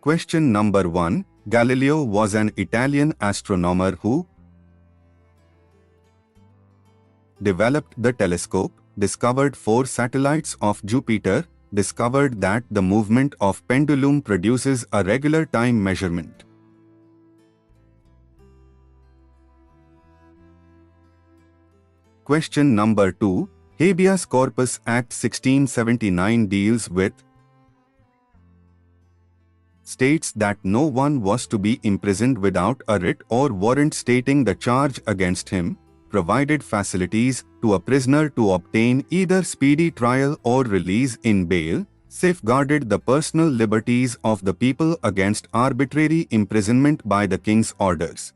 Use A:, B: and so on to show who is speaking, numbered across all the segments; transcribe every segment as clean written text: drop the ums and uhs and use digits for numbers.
A: Question number 1. Galileo was an Italian astronomer who developed the telescope, discovered 4 satellites of Jupiter, discovered that the movement of pendulum produces a regular time measurement. Question number 2. Habeas Corpus Act 1679 deals with states that no one was to be imprisoned without a writ or warrant stating the charge against him, provided facilities to a prisoner to obtain either speedy trial or release in bail, safeguarded the personal liberties of the people against arbitrary imprisonment by the king's orders.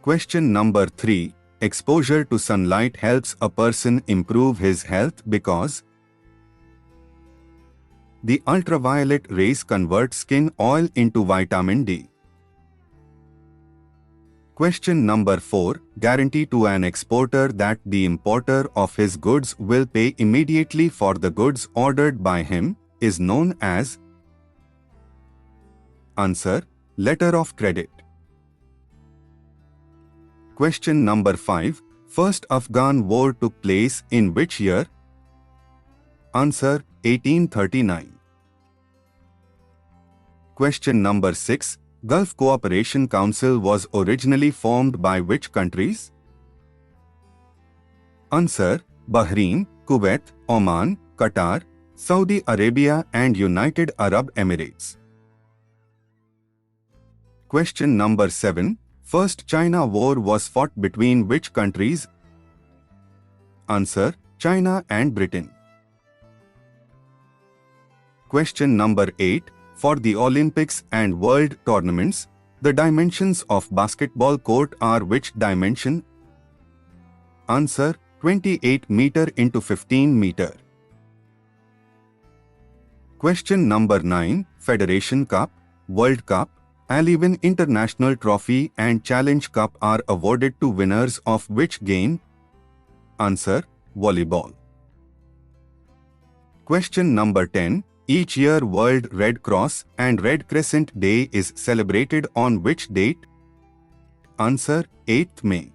A: Question number 3. Exposure to sunlight helps a person improve his health because the ultraviolet rays convert skin oil into vitamin D. Question number 4. Guarantee to an exporter that the importer of his goods will pay immediately for the goods ordered by him is known as Answer. Letter of credit. Question number 5. First Afghan War took place in which year? Answer. 1839. Question number 6. Gulf Cooperation Council was originally formed by which countries? Answer. Bahrain, Kuwait, Oman, Qatar, Saudi Arabia and United Arab Emirates. Question number 7. First China War was fought between which countries? Answer. China and Britain. Question number 8. For the Olympics and World Tournaments, the dimensions of basketball court are which dimension? Answer. 28 meter into 15 meter. Question number 9. Federation Cup, World Cup, Alevin International Trophy and Challenge Cup are awarded to winners of which game? Answer. Volleyball. Question number 10. Each year World Red Cross and Red Crescent Day is celebrated on which date? Answer. 8th May.